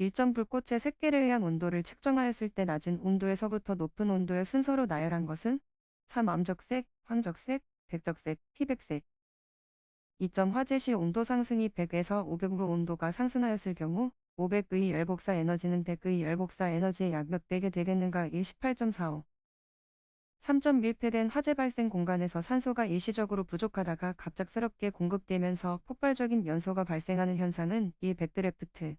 일정 불꽃의 새끼에 의한 온도를 측정하였을 때 낮은 온도에서부터 높은 온도의 순서로 나열한 것은 3. 암적색, 황적색, 백적색, 피백색. 2점 화재 시 온도 상승이 100에서 500으로 온도가 상승하였을 경우 500의 열복사 에너지는 100의 열복사 에너지의 약 몇 배게 되겠는가 18.45. 3점 밀폐된 화재 발생 공간에서 산소가 일시적으로 부족하다가 갑작스럽게 공급되면서 폭발적인 연소가 발생하는 현상은 100드래프트.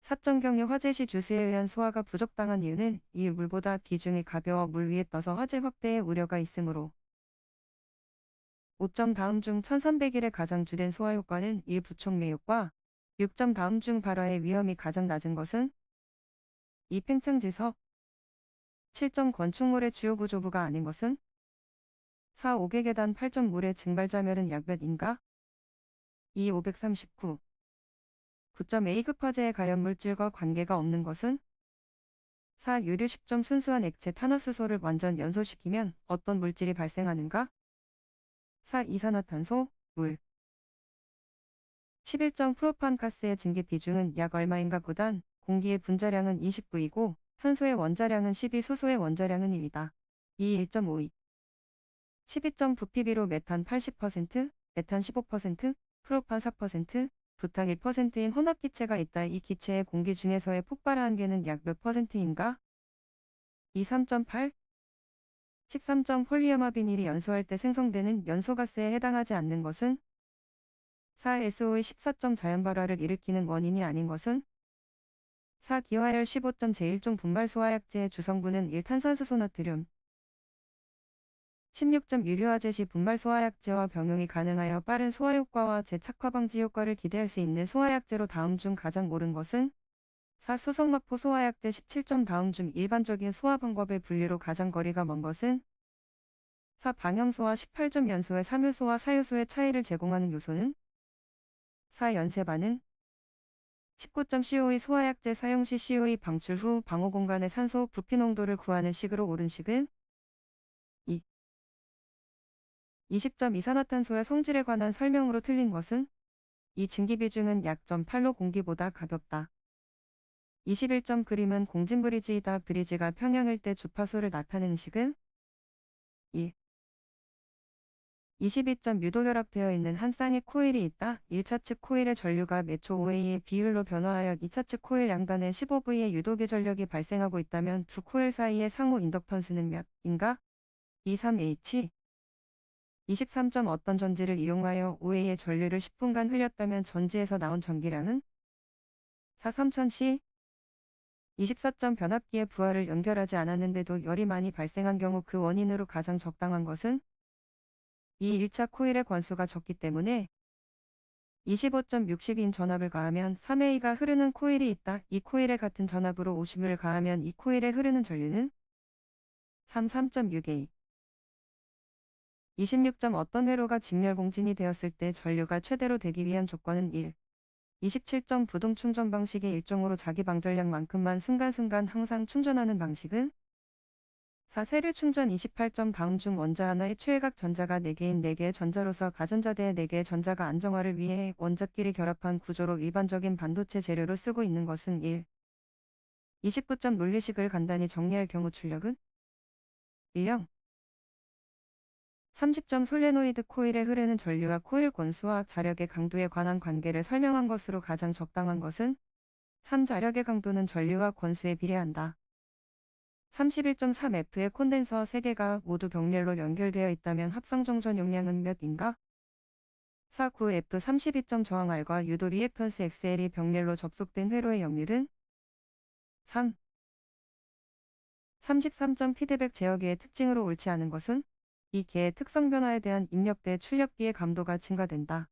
4점 경유 화재 시 주스에 의한 소화가 부족당한 이유는 이 물보다 비중이 가벼워 물 위에 떠서 화재 확대의 우려가 있으므로. 5점 다음 중 1300일의 가장 주된 소화 효과는 1. 부촉매 효과. 6점 다음 중 발화의 위험이 가장 낮은 것은 2. 팽창질석. 7점 건축물의 주요 구조부가 아닌 것은 4. 5개계단 8점 물의 증발자멸은 약 몇인가? 2. 539. 9점 A급 화재의 가연물질과 관계가 없는 것은 4. 유류 10점 순수한 액체 탄화수소를 완전 연소시키면 어떤 물질이 발생하는가? 4. 이산화탄소, 물. 11점 프로판가스의 증기 비중은 약 얼마인가 보단 공기의 분자량은 29이고 탄소의 원자량은 12, 수소의 원자량은 1이다. 2. 1.52. 12점 부피비로 메탄 80%, 메탄 15%, 프로판 4%, 부탄 1%인 혼합기체가 있다. 이 기체의 공기 중에서의 폭발 한계는 약 몇 %인가? 2. 3.8. 13점 폴리아마 비닐이 연소할 때 생성되는 연소가스에 해당하지 않는 것은 4. SO의 14점 자연발화를 일으키는 원인이 아닌 것은 4. 기화열 15점 제1종 분말 소화약제의 주성분은 1. 탄산수소 나트륨. 16점 유류화재 시 분말 소화약제와 병용이 가능하여 빠른 소화효과와 재착화 방지 효과를 기대할 수 있는 소화약제로 다음 중 가장 옳은 것은 4. 수성마포 소화약제 17점 다음 중 일반적인 소화 방법의 분류로 가장 거리가 먼 것은 4. 방염소와 18점 연소의 3요소와 4요소의 차이를 제공하는 요소는 4. 연쇄 반응. 19점 CO의 소화약제 사용 시 CO의 방출 후 방호 공간의 산소 부피 농도를 구하는 식으로 옳은 식은 2. 20점 이산화탄소의 성질에 관한 설명으로 틀린 것은 이 증기 비중은 약 0.8로 공기보다 가볍다. 21점 그림은 공진 브리지이다. 브리지가 평형일 때 주파수를 나타내는 식은 1. 22점 유도결합되어 있는 한 쌍의 코일이 있다. 1차 측 코일의 전류가 매초 5A의 비율로 변화하여 2차 측 코일 양단에 15V의 유도계 전력이 발생하고 있다면 두 코일 사이의 상호 인덕턴스는 몇인가? 2, 3H. 23점 어떤 전지를 이용하여 5A의 전류를 10분간 흘렸다면 전지에서 나온 전기량은 4, 3000C. 24점 변압기에 부하를 연결하지 않았는데도 열이 많이 발생한 경우 그 원인으로 가장 적당한 것은 이 1차 코일의 권수가 적기 때문에 25.60인 전압을 가하면 3A가 흐르는 코일이 있다. 이 코일에 같은 전압으로 50을 가하면 이 코일에 흐르는 전류는 3.6A. 26점 어떤 회로가 직렬 공진이 되었을 때 전류가 최대로 되기 위한 조건은 1. 27점 부동 충전 방식의 일종으로 자기 방전량만큼만 순간순간 항상 충전하는 방식은 4. 세류 충전 28점 다음 중 원자 하나의 최외각 전자가 4개인 4개의 전자로서 가전자대의 4개의 전자가 안정화를 위해 원자끼리 결합한 구조로 일반적인 반도체 재료로 쓰고 있는 것은 1. 29점 논리식을 간단히 정리할 경우 출력은 1형. 30점 솔레노이드 코일에 흐르는 전류와 코일 권수와 자력의 강도에 관한 관계를 설명한 것으로 가장 적당한 것은 3. 자력의 강도는 전류와 권수에 비례한다. 31.3F의 콘덴서 3개가 모두 병렬로 연결되어 있다면 합성정전 용량은 몇인가? 4. 9F 32점 저항 R과 유도 리액턴스 XL이 병렬로 접속된 회로의 역률은 3. 33점 피드백 제어기의 특징으로 옳지 않은 것은 이 개의 특성 변화에 대한 입력대 출력비의 감도가 증가된다.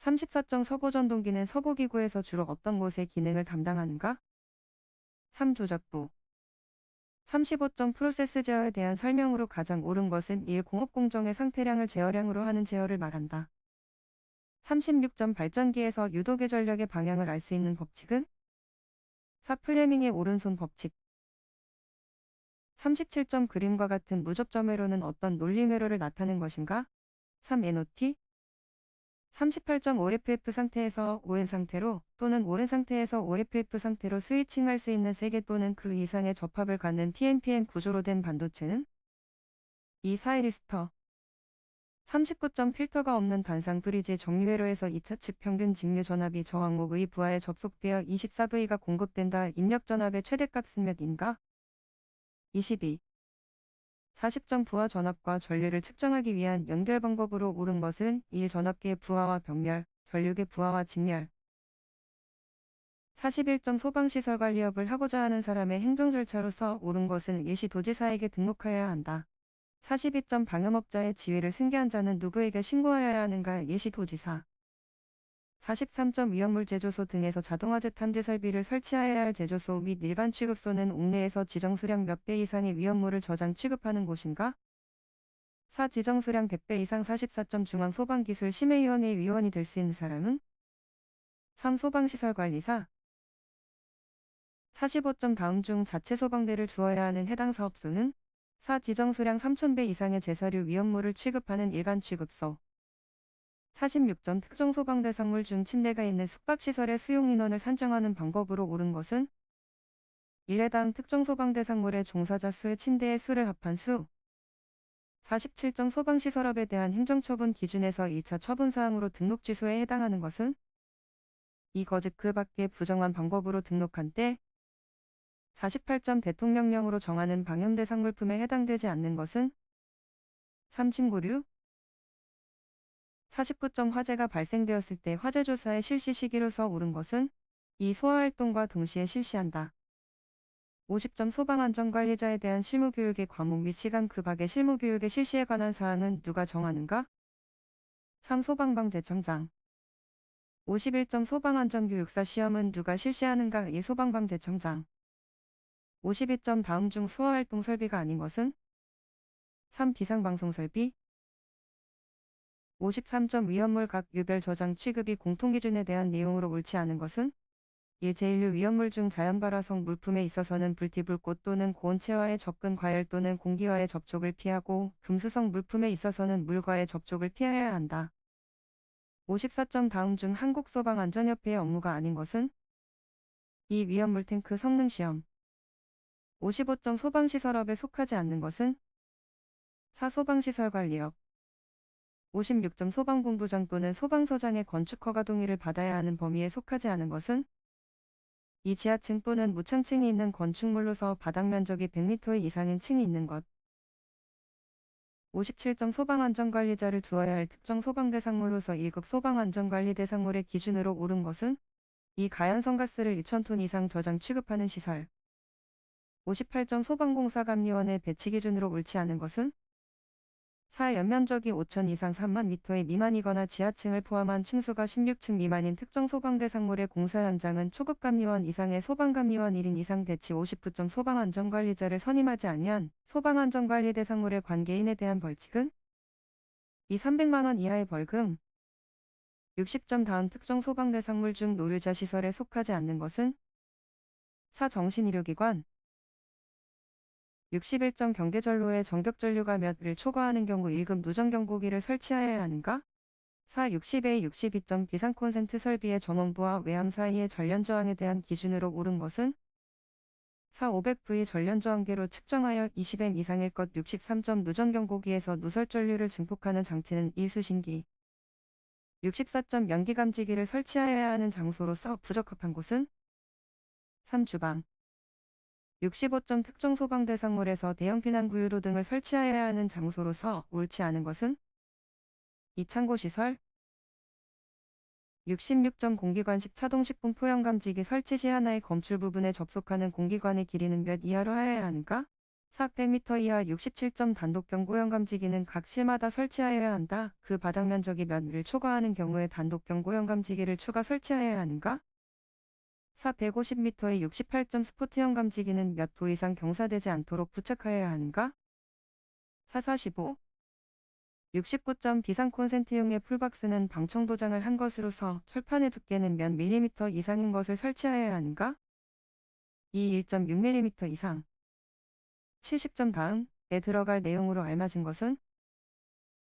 34점 서보전동기는 서보기구에서 주로 어떤 곳의 기능을 담당하는가? 3. 조작부. 35점 프로세스 제어에 대한 설명으로 가장 옳은 것은 1. 공업공정의 상태량을 제어량으로 하는 제어를 말한다. 36점 발전기에서 유도계 전력의 방향을 알 수 있는 법칙은 4. 플레밍의 오른손 법칙. 37점 그림과 같은 무접점 회로는 어떤 논리 회로를 나타낸 것인가? 3. NOT. 38.5ff 상태에서 5N 상태로 또는 5N 상태에서 5ff 상태로 스위칭할 수 있는 3개 또는 그 이상의 접합을 갖는 PNPN 구조로 된 반도체는 241리스터 39점 필터가 없는 단상 브리지 정유회로에서 2차 측 평균 직류 전압이 저항목의 부하에 접속되어 24V가 공급된다. 입력 전압의 최대값은 몇인가? 22. 40점 부하 전압과 전류를 측정하기 위한 연결 방법으로 옳은 것은 1. 전압계의 부하와 병렬, 전류계 부하와 직렬. 41점 소방시설 관리업을 하고자 하는 사람의 행정 절차로서 옳은 것은 일시 도지사에게 등록하여야 한다. 42점 방염업자의 지위를 승계한 자는 누구에게 신고하여야 하는가? 일시 도지사. 43점 위험물 제조소 등에서 자동화재 탐지 설비를 설치하여야 할 제조소 및 일반 취급소는 옥내에서 지정수량 몇 배 이상의 위험물을 저장 취급하는 곳인가? 4. 지정수량 100배 이상 44점 중앙소방기술심의위원회 위원이 될 수 있는 사람은? 3. 소방시설관리사 45점 다음 중 자체 소방대를 두어야 하는 해당 사업소는? 4. 지정수량 3000배 이상의 제사류 위험물을 취급하는 일반 취급소 46점 특정소방대상물 중 침대가 있는 숙박시설의 수용인원을 산정하는 방법으로 옳은 것은? 1회당 특정소방대상물의 종사자 수의 침대의 수를 합한 수 47점 소방시설업에 대한 행정처분 기준에서 1차 처분사항으로 등록 취소에 해당하는 것은? 이거즉 그 밖의 부정한 방법으로 등록한 때 48점 대통령령으로 정하는 방염대상물품에 해당되지 않는 것은? 3. 침고류 49점 화재가 발생되었을 때 화재조사의 실시 시기로서 옳은 것은? 2. 소화활동과 동시에 실시한다. 50점 소방안전관리자에 대한 실무교육의 과목 및 시간 그 밖의 실무교육의 실시에 관한 사항은 누가 정하는가? 3. 소방방재청장 51점 소방안전교육사 시험은 누가 실시하는가? 1. 소방방재청장 52점 다음 중 소화활동 설비가 아닌 것은? 3. 비상방송설비 53점 위험물 각 유별 저장 취급이 공통기준에 대한 내용으로 옳지 않은 것은? 1. 제1류 위험물 중 자연발화성 물품에 있어서는 불티불꽃 또는 고온체와의 접근 과열 또는 공기와의 접촉을 피하고 금수성 물품에 있어서는 물과의 접촉을 피해야 한다. 54점 다음 중 한국소방안전협회의 업무가 아닌 것은? 2. 위험물 탱크 성능시험 55점 소방시설업에 속하지 않는 것은? 4. 소방시설관리업 56점 소방본부장 또는 소방서장의 건축허가 동의를 받아야 하는 범위에 속하지 않은 것은? 이 지하층 또는 무창층이 있는 건축물로서 바닥 면적이 100m 이상인 층이 있는 것. 57점 소방안전관리자를 두어야 할 특정 소방대상물로서 1급 소방안전관리대상물의 기준으로 옳은 것은? 이 가연성가스를 1000톤 이상 저장 취급하는 시설. 58점 소방공사감리원의 배치 기준으로 옳지 않은 것은? 4. 연면적이 5,000 이상 3만 미터의 미만이거나 지하층을 포함한 층수가 16층 미만인 특정 소방대상물의 공사 현장은 초급감리원 이상의 소방감리원 1인 이상 배치 59점 소방안전관리자를 선임하지 아니한 소방안전관리대상물의 관계인에 대한 벌칙은? 2. 300만 원 이하의 벌금 60점 다음 특정 소방대상물 중 노유자 시설에 속하지 않는 것은? 4. 정신의료기관 61점 경계전로에 정격전류가 몇을 초과하는 경우 1급 누전경보기를 설치하여야 하는가? 4. 60에 62점 비상콘센트 설비의 전원부와 외암 사이의 전련저항에 대한 기준으로 옳은 것은? 4. 500V 전련저항계로 측정하여 20M 이상일 것 63점 누전경보기에서 누설전류를 증폭하는 장치는 일수신기 64점 연기감지기를 설치하여야 하는 장소로서 부적합한 곳은? 3. 주방 65점 특정 소방대상물에서 대형 피난구유도 등을 설치하여야 하는 장소로서 옳지 않은 것은? 2. 창고시설 66점 공기관식 차동식품 포연감지기 설치 시 하나의 검출 부분에 접속하는 공기관의 길이는 몇 이하로 하여야 하는가? 4. 100m 이하 67점 단독경 고연감지기는 각 실마다 설치하여야 한다. 그 바닥 면적이 몇을 초과하는 경우에 단독경 고연감지기를 추가 설치하여야 하는가? 4. 150m의 68점 스포트형 감지기는 몇 도 이상 경사되지 않도록 부착하여야 하는가? 4. 45. 69점 비상콘센트용의 풀박스는 방청도장을 한 것으로서 철판의 두께는 몇 밀리미터 이상인 것을 설치하여야 하는가? 2. 1.6mm 이상 70점 다음에 들어갈 내용으로 알맞은 것은?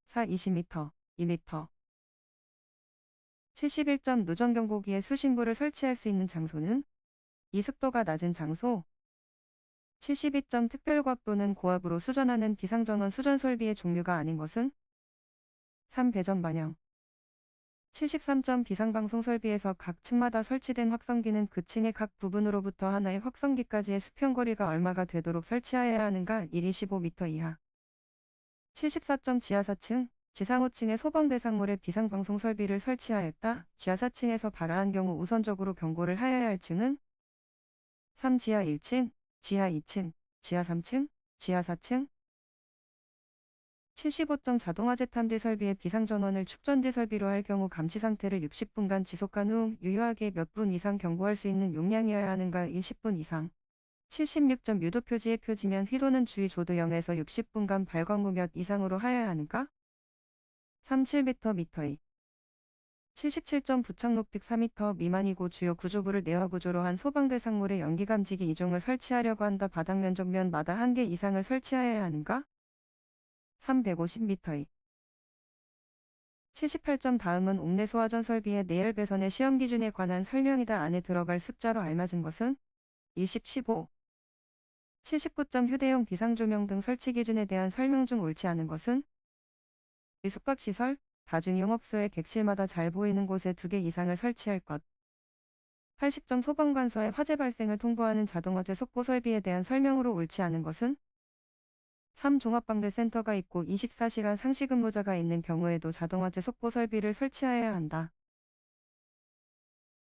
4. 20m, 2m 71점 누전경보기에 수신부를 설치할 수 있는 장소는 이습도가 낮은 장소. 72점 특별고압 또는 고압으로 수전하는 비상전원 수전 설비의 종류가 아닌 것은 3. 배전 반영. 73점 비상방송 설비에서 각 층마다 설치된 확성기는 그 층의 각 부분으로부터 하나의 확성기까지의 수평거리가 얼마가 되도록 설치하여야 하는가. 1. 25m 이하. 74점 지하 4층, 지상 5층의 소방 대상물의 비상방송 설비를 설치하였다. 지하 4층에서 발화한 경우 우선적으로 경고를 하여야 할 층은 3. 지하 1층, 지하 2층, 지하 3층, 지하 4층. 75점 자동화재 탐지 설비의 비상전원을 축전지 설비로 할 경우 감시 상태를 60분간 지속한 후 유효하게 몇 분 이상 경고할 수 있는 용량이어야 하는가. 10분 이상. 76점 유도 표지의 표지면 휘도는 주의 조도 0에서 60분간 발광 후 몇 이상으로 하여야 하는가. 3. 7m 미터 77점 부착 높이 4m 미만이고 주요 구조부를 내화 구조로 한 소방 대상물의 연기 감지기 2종을 설치하려고 한다. 바닥 면적면마다 1개 이상을 설치하여야 하는가. 3. 150m 78점 다음은 옥내 소화전 설비의 내열 배선의 시험 기준에 관한 설명이다. 안에 들어갈 숫자로 알맞은 것은 20, 15. 79점 휴대용 비상조명 등 설치 기준에 대한 설명 중 옳지 않은 것은 숙박시설, 다중이용업소의 객실마다 잘 보이는 곳에 2개 이상을 설치할 것. 80점 소방관서의 화재 발생을 통보하는 자동화재 속보 설비에 대한 설명으로 옳지 않은 것은 3. 종합방대센터가 있고 24시간 상시근무자가 있는 경우에도 자동화재 속보 설비를 설치하여야 한다.